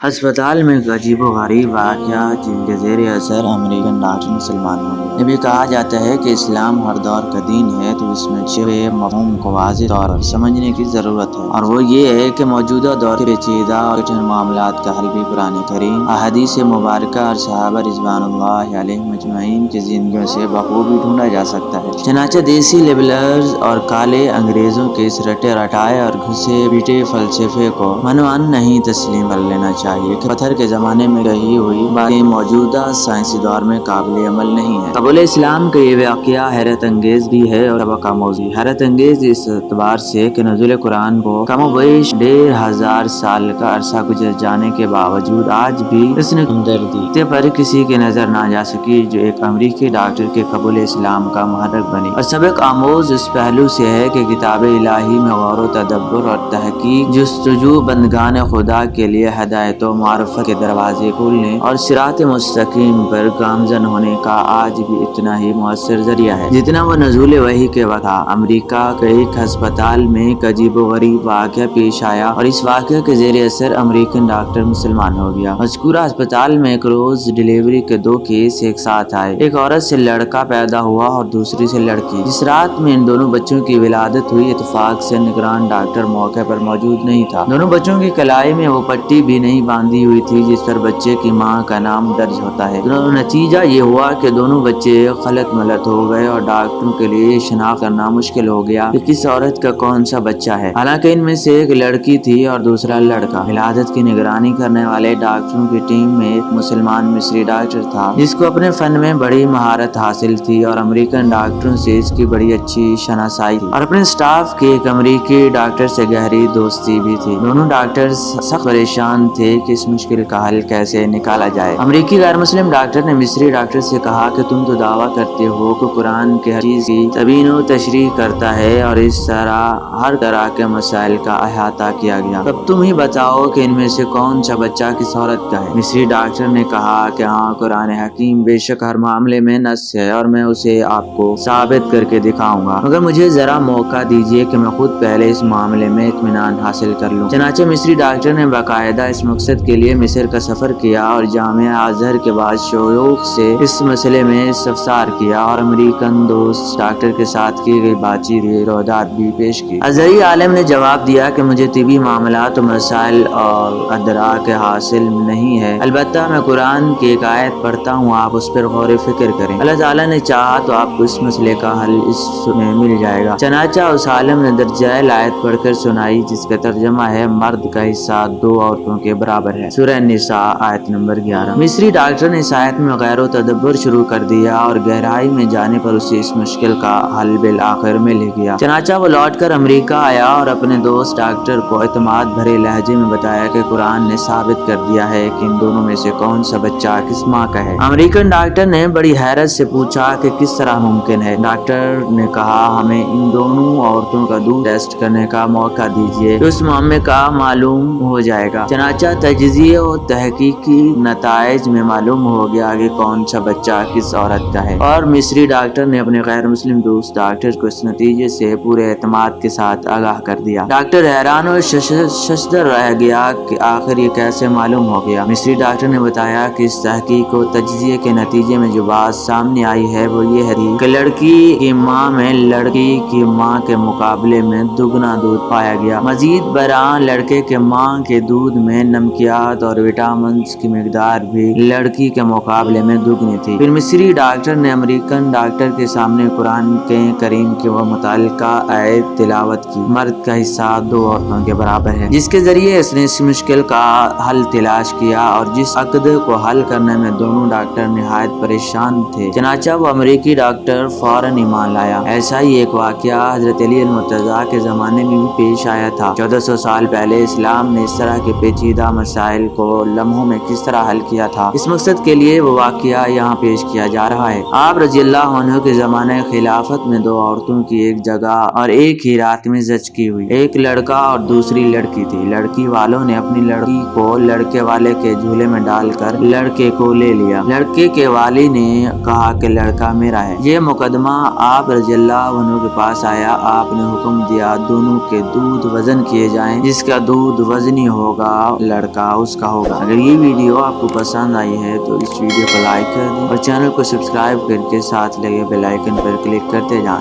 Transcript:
ہسپتال میں ایک عجیب و غریب واقعہ جن کے زیر اثر امریکن ڈاکٹر مسلمان ہو گئے۔ جب یہ کہا جاتا ہے کہ اسلام ہر دور کا دین ہے تو اس میں چھپے مفہوم کو واضح طور پر سمجھنے کی ضرورت ہے، اور وہ یہ ہے کہ موجودہ دور کے پیچیدہ اور کٹھن معاملات کا حل بھی قرآن کریم، احادیث مبارکہ اور صحابہ رضوان اللہ علیہم اجمعین کی زندگیوں سے بخوبی ڈھونڈا جا سکتا ہے۔ چنانچہ دیسی لیبرلز اور کالے انگریزوں کے اس رٹے رٹائے اور گھسے پیٹے فلسفے کو منوان نہیں تسلیم کر لینا چاہیے کہ پتھر کے زمانے میں کہی ہوئی باتیں موجودہ سائنسی دور میں قابل عمل نہیں ہے۔ قبول اسلام کا یہ واقعہ حیرت انگیز بھی ہے اور سبق آموز بھی۔ حیرت انگیز اس اعتبار سے کہ نزول قرآن کو کم و بیش 1500 سال کا عرصہ گزر جانے کے باوجود آج بھی اس نے ہمدردی پر کسی کی نظر نہ جا سکی جو ایک امریکی ڈاکٹر کے قبول اسلام کا محرک بنی۔ اور سبق آموز اس پہلو سے ہے کہ کتاب الہی میں غور و تدبر اور تحقیق جستجو بندگان خدا کے لیے ہدایت و معرفت کے دروازے کھولنے اور صراط مستقیم پر گامزن ہونے کا آج بھی اتنا ہی مؤثر ذریعہ ہے جتنا وہ نزول وحی کے وقت تھا۔ امریکہ کے ایک ہسپتال میں ایک عجیب و غریب واقعہ پیش آیا اور اس واقعے کے زیر اثر امریکن ڈاکٹر مسلمان ہو گیا۔ مذکورہ ہسپتال میں ایک روز ڈیلیوری کے 2 کیس ایک ساتھ آئے۔ ایک عورت سے لڑکا پیدا ہوا اور دوسری سے لڑکی۔ جس رات میں ان دونوں بچوں کی ولادت ہوئی، اتفاق سے نگران ڈاکٹر موقع پر موجود نہیں تھا۔ دونوں بچوں کی کلائی میں وہ پٹی بھی نہیں باندھی ہوئی تھی جس پر بچے کی ماں کا نام درج ہوتا ہے۔ نتیجہ یہ ہوا کہ دونوں بچے خلط ملط ہو گئے اور ڈاکٹروں کے لیے شناخت کرنا مشکل ہو گیا کہ کس عورت کا کون سا بچہ ہے، حالانکہ ان میں سے ایک لڑکی تھی اور دوسرا لڑکا۔ ولادت کی نگرانی کرنے والے ڈاکٹروں کی ٹیم میں ایک مسلمان مصری ڈاکٹر تھا جس کو اپنے فن میں بڑی مہارت حاصل تھی اور امریکن ڈاکٹروں سے اس کی بڑی اچھی شناسائی تھی، اور اپنے سٹاف کے ایک امریکی ڈاکٹر سے گہری دوستی بھی تھی۔ دونوں ڈاکٹر سخت پریشان تھے کہ اس مشکل کا حل کیسے نکالا جائے۔ امریکی غیر مسلم ڈاکٹر نے مصری ڈاکٹر سے کہا کہ تم تو دعویٰ کرتے ہو کہ قرآن کی ہر چیز کی تبیین و تشریح کرتا ہے اور اس طرح ہر طرح کے مسائل کا احاطہ کیا گیا، تب تم ہی بتاؤ کہ ان میں سے کون سا بچہ کس عورت کا ہے۔ مصری ڈاکٹر نے کہا کہ ہاں، قرآن حکیم بے شک ہر معاملے میں نص ہے اور میں اسے آپ کو ثابت کر کے دکھاؤں گا، مگر مجھے ذرا موقع دیجیے کہ میں خود پہلے اس معاملے میں اطمینان حاصل کر لوں۔ چنانچہ مصری ڈاکٹر نے باقاعدہ اس مقصد کے لیے مصر کا سفر کیا اور جامعہ ازہر کے بعد شیوخ سے اس مسئلے میں استفسار کیا اور امریکن دوست ڈاکٹر کے ساتھ کی گئی بات چیت کی روایات بھی پیش کی۔ ازہری عالم نے جواب دیا کہ مجھے طبی معاملات و مسائل اور ادراک حاصل نہیں ہے، البتہ میں قرآن کی ایک آیت پڑھتا ہوں، آپ اس پر غور و فکر کریں، اللہ تعالیٰ نے چاہا تو آپ کو اس مسئلے کا حل اس میں مل جائے گا۔ چنانچہ اس عالم نے درج ذیل آیت پڑھ کر سنائی جس کا ترجمہ ہے، مرد کا حصہ 2 عورتوں کے برابر ہے، سورہ النساء آیت نمبر 11۔ مصری ڈاکٹر نے اس آیت میں غور و تدبر شروع کر دیا اور گہرائی میں جانے پر اسے اس مشکل کا حل بالآخر مل گیا۔ چنانچہ وہ لوٹ کر امریکہ آیا اور اپنے دوست ڈاکٹر کو اعتماد بھرے لہجے میں بتایا کہ قرآن نے ثابت کر دیا ہے کہ ان دونوں میں سے کون سا بچہ کس ماں کا ہے۔ امریکن ڈاکٹر نے بڑی حیرت سے پوچھا کہ کس طرح ممکن ہے۔ ڈاکٹر نے کہا، ہمیں ان دونوں عورتوں کا دودھ ٹیسٹ کرنے کا موقع دیجیے، اس معاملے کا معلوم ہو جائے گا۔ چنانچہ تجزیے و تحقیقی نتائج میں معلوم ہو گیا کہ کون سا بچہ کس عورت کا ہے، اور مصری ڈاکٹر نے اپنے غیر مسلم دوست ڈاکٹر کو اس نتیجے سے پورے اعتماد کے ساتھ آگاہ کر دیا۔ ڈاکٹر حیران اور ششدر رہ گیا کہ آخر یہ کیسے معلوم ہو گیا۔ مصری ڈاکٹر نے بتایا کہ اس تحقیق و تجزیے کے نتیجے میں جو بات سامنے آئی ہے وہ یہ ہے کہ لڑکی کی ماں میں لڑکی کی ماں کے مقابلے میں دگنا دودھ پایا گیا۔ مزید برآں لڑکے کے ماں کے دودھ میں نمکیات اور وٹامنز کی مقدار بھی لڑکی کے مقابلے میں دگنی تھی۔ پھر مصری ڈاکٹر نے امریکن ڈاکٹر کے سامنے قرآن کریم کی وہ متعلقہ آیت تلاوت کی، مرد کا حصہ 2 عورتوں کے برابر ہے، جس کے ذریعے اس نے اس مشکل کا حل تلاش کیا، اور جس عقد کو حل کرنے میں دونوں ڈاکٹر نہایت پریشان تھے۔ چنانچہ وہ امریکی ڈاکٹر فوراً ایمان لایا۔ ایسا ہی ایک واقعہ حضرت علی المرتضیٰ کے زمانے میں بھی پیش آیا تھا۔ 1400 سال پہلے اسلام نے اس طرح کے پیچیدہ مسائل کو لمحوں میں کس طرح حل کیا تھا، اس مقصد کے لیے وہ واقعہ یہاں پیش کیا جا رہا ہے۔ آپ رضی اللہ عنہ کے زمانہ خلافت میں 2 عورتوں کی ایک جگہ اور ایک ہی رات میں زچگی ہوئی۔ ایک لڑکا اور دوسری لڑکی تھی۔ لڑکی والوں نے اپنی لڑکی کو لڑکے والے کے جھولے میں ڈال کر لڑکے کو لے لیا۔ لڑکے کے والی نے کہا کہ لڑکا میرا ہے۔ یہ مقدمہ آپ رضی اللہ عنہ کے پاس آیا۔ آپ نے حکم دیا دونوں کے دودھ وزن کیے جائیں، جس کا دودھ وزنی ہوگا لڑکا کا اس کا ہوگا۔ اگر یہ ویڈیو آپ کو پسند آئی ہے تو اس ویڈیو کو لائک کر دیں اور چینل کو سبسکرائب کر کے ساتھ لگے بیل آئیکن پر کلک کرتے جائیں۔